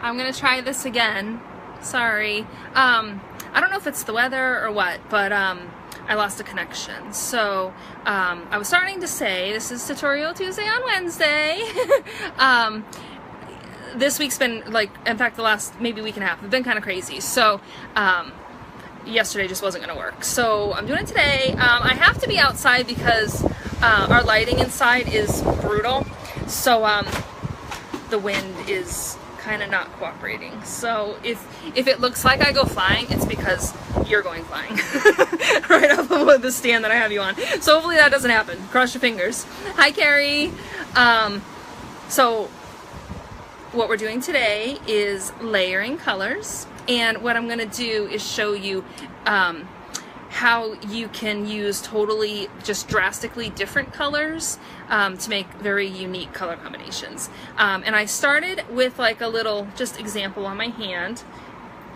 I'm gonna try this again. Sorry. I don't know if it's the weather or what, but I lost a connection. So I was starting to say, this is Tutorial Tuesday on Wednesday. This week's been, like, in fact, the last maybe week and a half have been kind of crazy. So yesterday just wasn't gonna work. So I'm doing it today. I have to be outside because our lighting inside is brutal. So the wind is kind of not cooperating. So if it looks like I go flying, it's because you're going flying right off of the stand that I have you on. So hopefully that doesn't happen. Cross your fingers. Hi, Carrie. So what we're doing today is layering colors, and what I'm going to do is show you how you can use totally just drastically different colors to make very unique color combinations. And I started with like a little just example on my hand.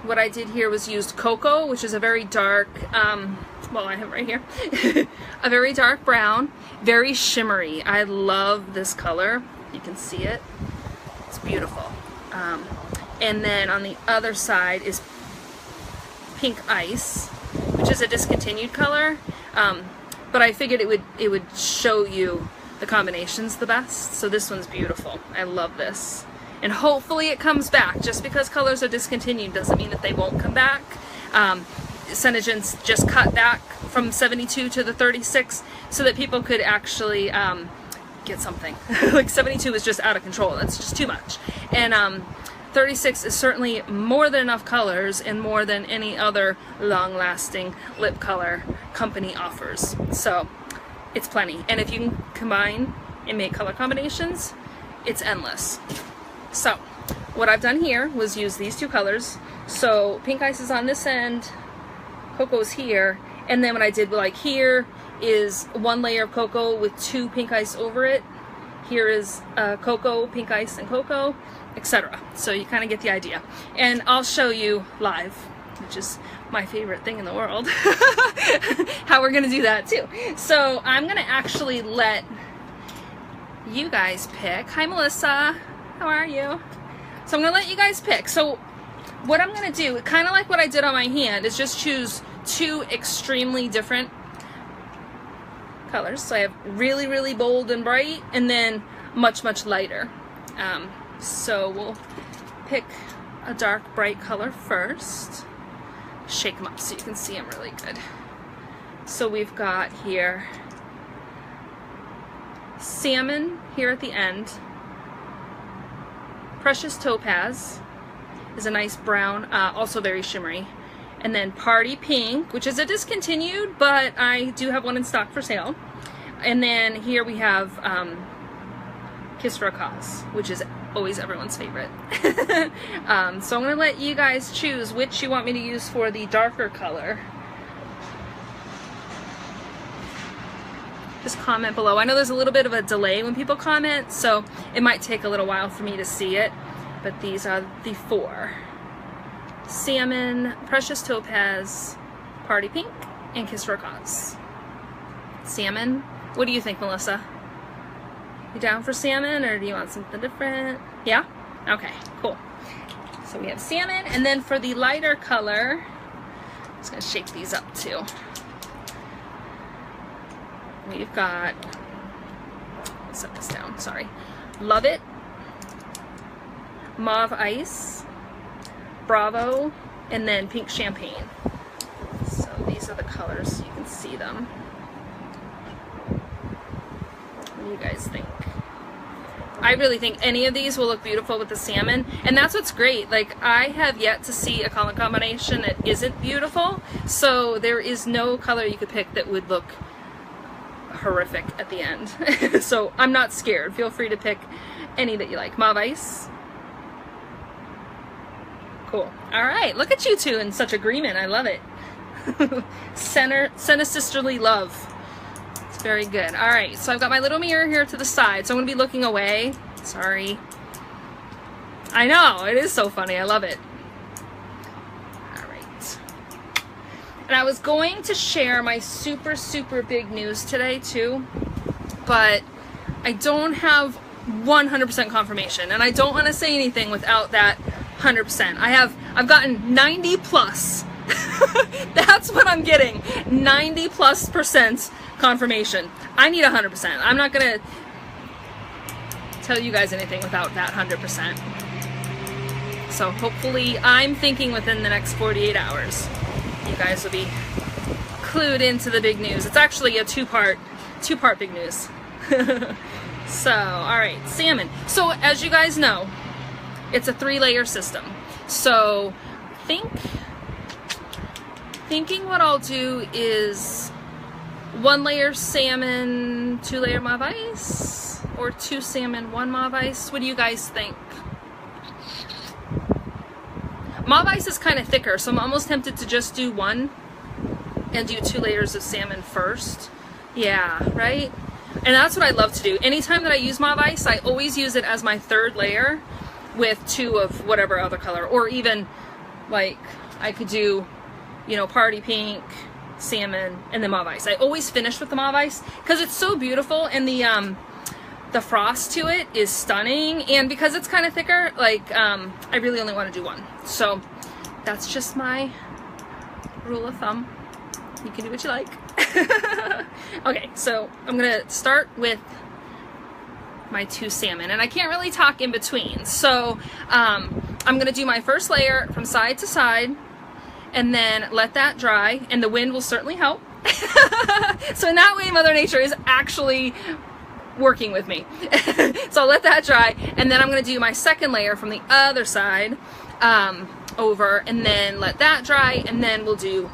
What I did here was used cocoa, which is a very dark, well, I have it right here, a very dark brown, very shimmery. I love this color. You can see it. It's beautiful. And then on the other side is pink ice, which is a discontinued color, but I figured it would show you the combinations the best. So this one's beautiful. I love this, and hopefully it comes back. Just because colors are discontinued doesn't mean that they won't come back. Synogens just cut back from 72 to the 36 so that people could actually get something. Like 72 is just out of control. That's just too much. And 36 is certainly more than enough colors and more than any other long-lasting lip color company offers. So it's plenty. And if you can combine and make color combinations, it's endless. So what I've done here was use these two colors. So pink ice is on this end, cocoa's here, and then what I did, like, here is one layer of cocoa with two pink ice over it. Here is cocoa, pink ice, and cocoa, etc. So you kind of get the idea. And I'll show you live, which is my favorite thing in the world, how we're gonna do that too. So I'm gonna actually let you guys pick. Hi, Melissa, how are you? So I'm gonna let you guys pick. So what I'm gonna do, kind of like what I did on my hand, is just choose two extremely different colors. So I have really, really bold and bright, and then much, much lighter. So we'll pick a dark, bright color first. Shake them up so you can see them really good. So we've got here salmon here at the end. Precious topaz is a nice brown, also very shimmery. And then party pink, which is a discontinued, but I do have one in stock for sale. And then here we have Kiss for a Cause, which is always everyone's favorite. So I'm going to let you guys choose which you want me to use for the darker color. Just comment below. I know there's a little bit of a delay when people comment, so it might take a little while for me to see it, but these are the four: salmon, precious topaz, party pink, and Kiss for a Cause. Salmon. What do you think, Melissa? You down for salmon, or do you want something different? Yeah? Okay, cool. So we have salmon, and then for the lighter color, I'm just gonna shake these up too. We've got, set this down, sorry. Love It, Mauve Ice, Bravo, and then Pink Champagne. So these are the colors, you can see them. What do you guys think? I really think any of these will look beautiful with the salmon, and that's what's great. Like, I have yet to see a color combination that isn't beautiful, so there is no color you could pick that would look horrific at the end. So I'm not scared. Feel free to pick any that you like. Mauve Ice. Cool. All right, look at you two in such agreement. I love it. Send a sisterly love. It's very good. All right, so I've got my little mirror here to the side, so I'm gonna be looking away. Sorry. I know, it is so funny. I love it. All right. And I was going to share my super, super big news today too, but I don't have 100% confirmation, and I don't want to say anything without that 100%. I've gotten 90 plus. That's what I'm getting. 90 plus % confirmation. I need 100%. I'm not gonna tell you guys anything without that 100%. So hopefully, I'm thinking within the next 48 hours, you guys will be clued into the big news. It's actually a two-part big news. So, all right, salmon. So as you guys know, it's a 3-layer system. So thinking what I'll do is 1 layer salmon, 2 layer mauve ice, or 2 salmon, 1 mauve ice. What do you guys think? Mauve ice is kind of thicker, so I'm almost tempted to just do 1 and do 2 layers of salmon first. Yeah, right? And that's what I love to do. Anytime that I use mauve ice, I always use it as my 3rd layer with 2 of whatever other color. Or even, like, I could do, you know, party pink, salmon, and then mauve ice. I always finish with the mauve ice because it's so beautiful, and the frost to it is stunning. And because it's kind of thicker, like, I really only want to do 1. So that's just my rule of thumb. You can do what you like. Okay, so I'm gonna start with my 2 salmon, and I can't really talk in between. So I'm gonna do my first layer from side to side, and then let that dry, and the wind will certainly help. So in that way, Mother Nature is actually working with me. So I'll let that dry, and then I'm gonna do my 2nd layer from the other side over, and then let that dry, and then we'll do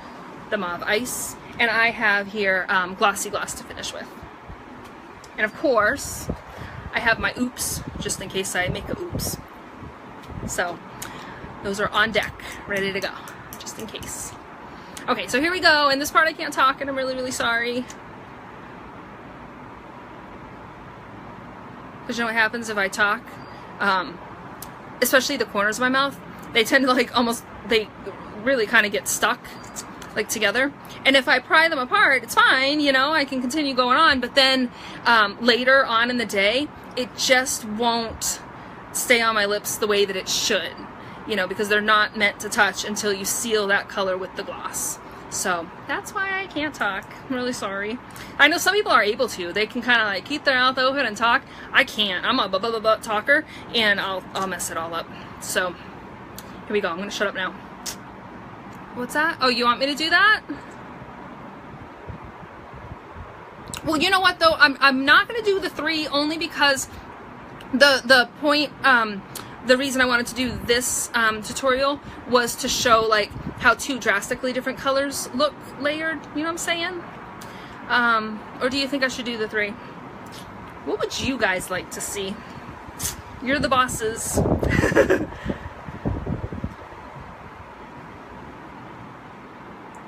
the mauve ice. And I have here Glossy Gloss to finish with. And of course, I have my oops, just in case I make a oops. So those are on deck, ready to go, just in case. Okay, so here we go. In this part I can't talk, and I'm really, really sorry. Because you know what happens if I talk? Especially the corners of my mouth, they tend to like almost, they really kind of get stuck like together. And if I pry them apart, it's fine, you know, I can continue going on, but then later on in the day, it just won't stay on my lips the way that it should, you know, because they're not meant to touch until you seal that color with the gloss. So that's why I can't talk. I'm really sorry. I know some people are able to. They can kind of like keep their mouth open and talk. I can't. I'm a blah, blah, blah, blah talker, and I'll mess it all up. So here we go. I'm gonna shut up now. What's that? Oh, you want me to do that? Well, you know what though? I'm not gonna do the 3 only because the point, the reason I wanted to do this tutorial was to show like how 2 drastically different colors look layered. You know what I'm saying? Or do you think I should do the 3? What would you guys like to see? You're the bosses.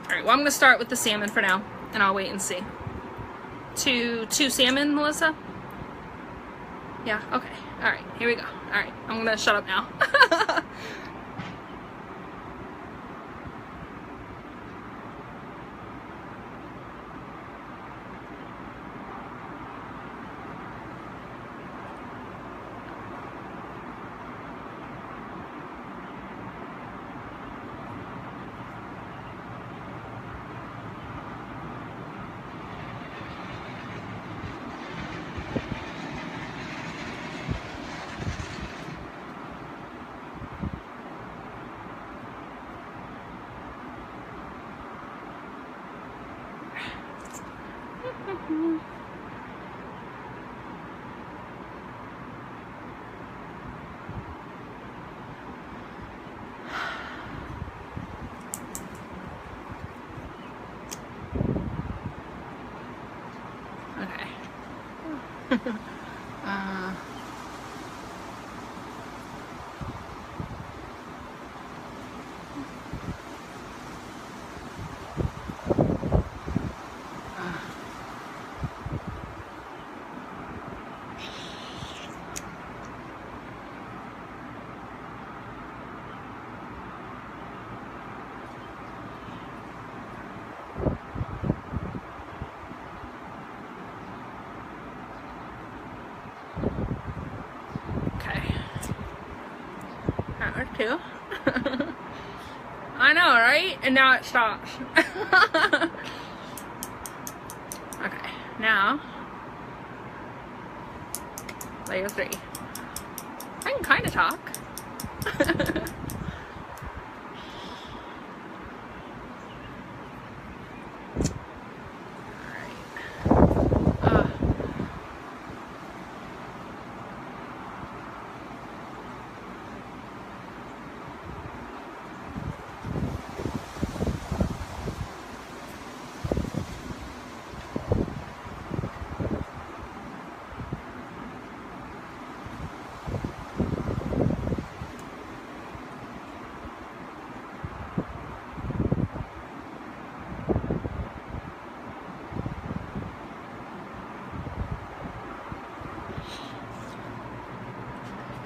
Alright, well I'm going to start with the salmon for now, and I'll wait and see. 2 salmon, Melissa? Yeah, okay. Alright, here we go. Alright, I'm going to shut up now. to. I know, right? And now it stops. Okay, now layer 3. I can kind of talk.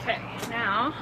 Okay, now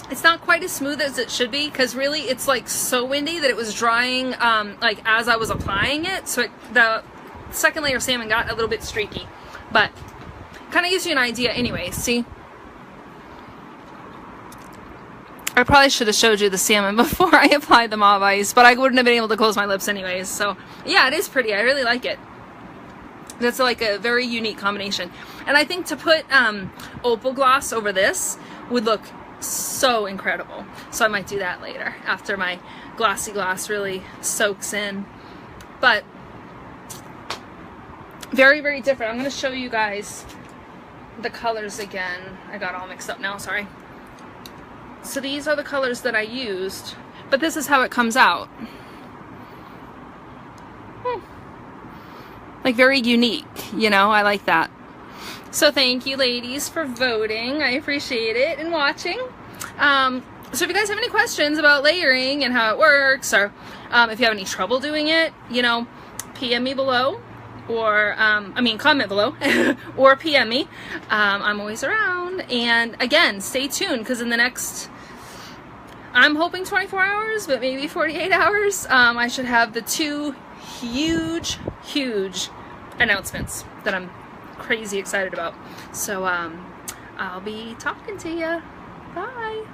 it's not quite as smooth as it should be, because really it's like so windy that it was drying like as I was applying it, so the second layer of salmon got a little bit streaky, but kind of gives you an idea anyway. See, I probably should have showed you the salmon before I applied the mauve ice, but I wouldn't have been able to close my lips anyways. So yeah, it is pretty. I really like it. That's like a very unique combination, and I think to put opal gloss over this would look so incredible. So I might do that later after my glossy gloss really soaks in. But very, very different. I'm going to show you guys the colors again. I got all mixed up now, sorry. So these are the colors that I used, but this is how it comes out. Like very unique, you know, I like that. So thank you ladies for voting. I appreciate it and watching. So if you guys have any questions about layering and how it works, or if you have any trouble doing it, you know, PM me below, or comment below or PM me. I'm always around. And again, stay tuned, because in the next, I'm hoping 24 hours, but maybe 48 hours, I should have the 2 huge announcements that I'm crazy excited about. So I'll be talking to you. Bye.